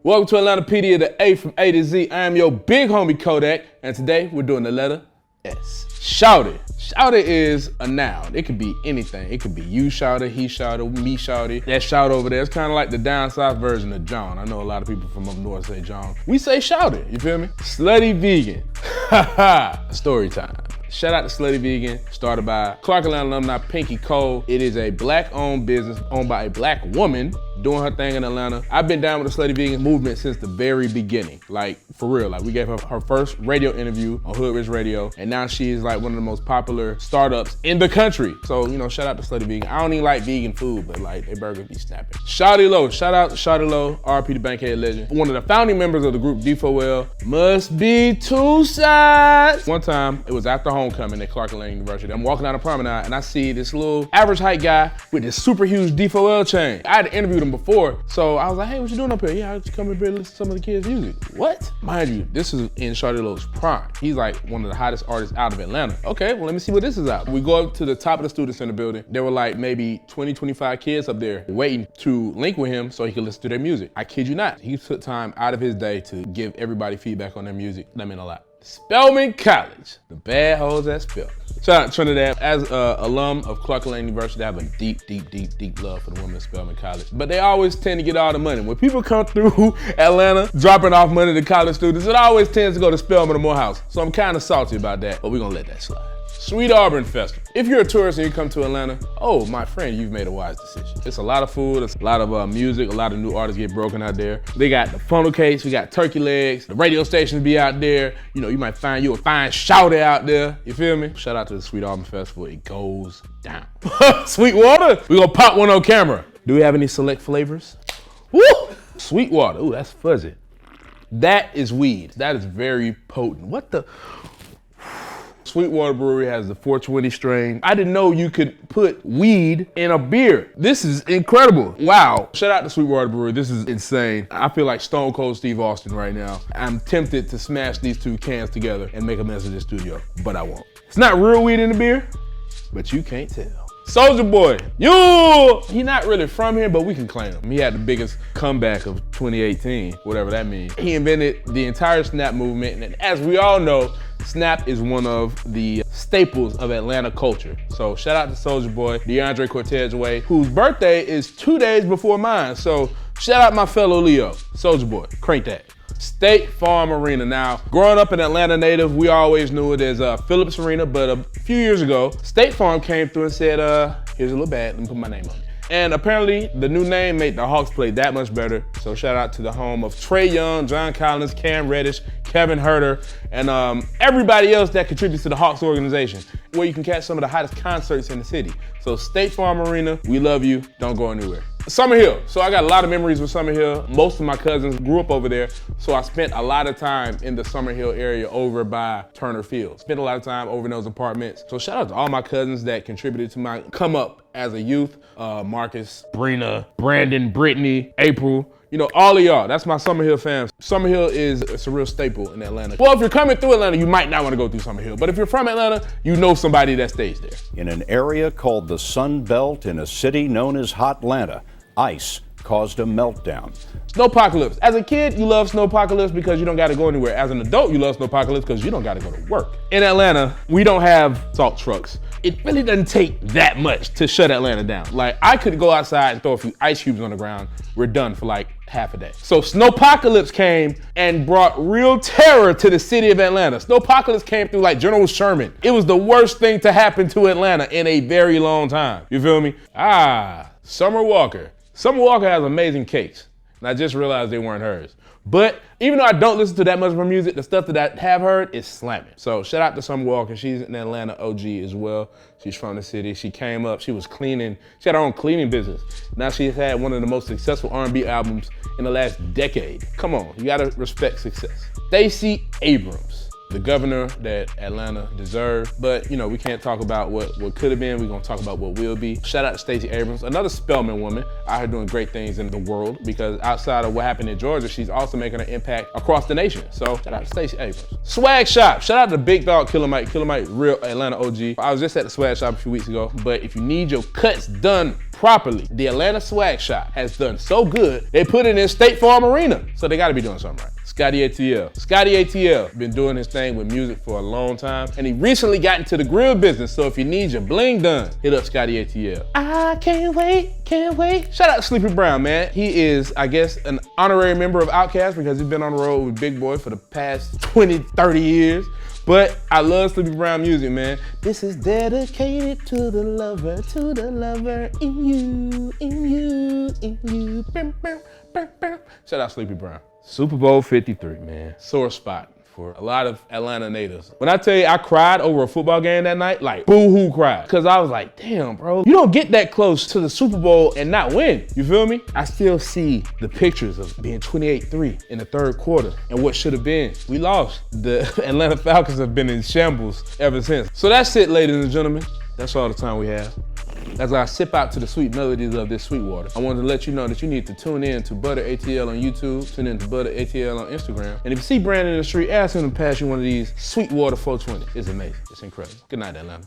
Welcome to Atlannapedia, the A from A to Z. I am your big homie Kodaq, and today we're doing the letter S. Shawty. Shawty is a noun. It could be anything. It could be you shawty, he shawty, me shawty. That shout over there, it's kind of like the down south version of John. I know a lot of people from up north say John. We say shawty, you feel me? Slutty vegan. Story time. Shout out to Slutty Vegan, started by Clark Atlanta alumni Pinky Cole. It is a black-owned business owned by a black woman doing her thing in Atlanta. I've been down with the Slutty Vegan movement since the very beginning. Like, for real, like we gave her her first radio interview on Hood Rich Radio, and now she is like one of the most popular startups in the country. So, you know, shout out to Slutty Vegan. I don't even like vegan food, but like, they burgers be snapping. Shawty Low, shout out to Shawty Low, RP the Bankhead legend. One of the founding members of the group D4L. Must be two sides. One time, it was after homecoming at Clark Atlanta University. I'm walking down the promenade and I see this little average height guy with this super huge D4L chain. I had interviewed him before, so I was like, hey, what you doing up here? Yeah, I just come up here to listen to some of the kids' music. What? Mind you, this is in Shawty Low's prime. He's like one of the hottest artists out of Atlanta. Okay, well, let me see what this is about. We go up to the top of the student center building. There were like maybe 20, 25 kids up there waiting to link with him so he could listen to their music. I kid you not. He took time out of his day to give everybody feedback on their music. That meant a lot. Spelman College, the bad hoes at Spelman. Shout out to Trinidad. As an alum of Clark Atlanta University, I have a deep love for the women at Spelman College. But they always tend to get all the money. When people come through Atlanta dropping off money to college students, it always tends to go to Spelman or Morehouse. So I'm kind of salty about that, but we're gonna let that slide. Sweet Auburn Festival. If you're a tourist and you come to Atlanta, oh, my friend, you've made a wise decision. It's a lot of food, it's a lot of music, a lot of new artists get broken out there. They got the funnel cakes, we got turkey legs, the radio stations be out there. You know, you might find you a fine shawty out there, you feel me? Shout out to the Sweet Auburn Festival, it goes down. SweetWater, we gonna pop one on camera. Do we have any select flavors? Woo! SweetWater, ooh, that's fuzzy. That is weed, that is very potent. What the? SweetWater Brewery has the 420 strain. I didn't know you could put weed in a beer. This is incredible. Wow. Shout out to SweetWater Brewery. This is insane. I feel like Stone Cold Steve Austin right now. I'm tempted to smash these two cans together and make a mess of this studio, but I won't. It's not real weed in the beer, but you can't tell. Soulja Boy, he not really from here, but we can claim him. He had the biggest comeback of 2018, whatever that means. He invented the entire Snap movement, and as we all know, Snap is one of the staples of Atlanta culture. So shout out to Soulja Boy, DeAndre Cortez Way, whose birthday is 2 days before mine. So shout out my fellow Leo, Soulja Boy, crank that. State Farm Arena. Now, growing up an Atlanta native, we always knew it as Phillips Arena, but a few years ago, State Farm came through and said, here's a little bad, let me put my name on it. And apparently, the new name made the Hawks play that much better. So shout out to the home of Trae Young, John Collins, Cam Reddish, Kevin Huerter, and everybody else that contributes to the Hawks organization, where you can catch some of the hottest concerts in the city. So State Farm Arena, we love you, don't go anywhere. Summer Hill. So I got a lot of memories with Summer Hill. Most of my cousins grew up over there, so I spent a lot of time in the Summer Hill area over by Turner Field. Spent a lot of time over in those apartments. So shout out to all my cousins that contributed to my come up as a youth. Marcus, Brina, Brandon, Brittany, April. You know, all of y'all, that's my Summer Hill fans. Summer Hill it's a real staple in Atlanta. Well, if you're coming through Atlanta, you might not want to go through Summer Hill, but if you're from Atlanta, you know somebody that stays there. In an area called the Sun Belt in a city known as Hotlanta, ice caused a meltdown. Snowpocalypse. As a kid, you love Snowpocalypse because you don't got to go anywhere. As an adult, you love Snowpocalypse because you don't got to go to work. In Atlanta, we don't have salt trucks. It really doesn't take that much to shut Atlanta down. Like, I could go outside and throw a few ice cubes on the ground. We're done for like half a day. So Snowpocalypse came and brought real terror to the city of Atlanta. Snowpocalypse came through like General Sherman. It was the worst thing to happen to Atlanta in a very long time. You feel me? Summer Walker. Summer Walker has amazing cakes, and I just realized they weren't hers. But even though I don't listen to that much of her music, the stuff that I have heard is slamming. So shout out to Summer Walker. She's an Atlanta OG as well. She's from the city. She came up, she was cleaning. She had her own cleaning business. Now she's had one of the most successful R&B albums in the last decade. Come on, you gotta respect success. Stacey Abrams. The governor that Atlanta deserved. But, you know, we can't talk about what could have been. We're gonna talk about what will be. Shout out to Stacey Abrams, another Spelman woman out here doing great things in the world, because outside of what happened in Georgia, she's also making an impact across the nation. So shout out to Stacey Abrams. Swag Shop. Shout out to Big Dog Killer Mike, real Atlanta OG. I was just at the Swag Shop a few weeks ago, but if you need your cuts done properly. The Atlanta Swag Shop has done so good, they put it in State Farm Arena. So they gotta be doing something right. Scotty ATL. Scotty ATL been doing his thing with music for a long time, and he recently got into the grill business. So if you need your bling done, hit up Scotty ATL. I can't wait, can't wait. Shout out to Sleepy Brown, man. He is, I guess, an honorary member of Outkast because he's been on the road with Big Boy for the past 20, 30 years. But I love Sleepy Brown music, man. This is dedicated to the lover in you, in you, in you. Shout out Sleepy Brown. Super Bowl 53, man. Sore spot for a lot of Atlanta natives. When I tell you I cried over a football game that night, like boo-hoo cried. Cause I was like, damn, bro, you don't get that close to the Super Bowl and not win. You feel me? I still see the pictures of being 28-3 in the third quarter and what should have been. We lost. The Atlanta Falcons have been in shambles ever since. So that's it, ladies and gentlemen. That's all the time we have. As I sip out to the sweet melodies of this SweetWater, I wanted to let you know that you need to tune in to Butter ATL on YouTube, tune in to Butter ATL on Instagram, and if you see Brandon in the street, ask him to pass you one of these SweetWater 420. It's amazing. It's incredible. Good night, Atlanta.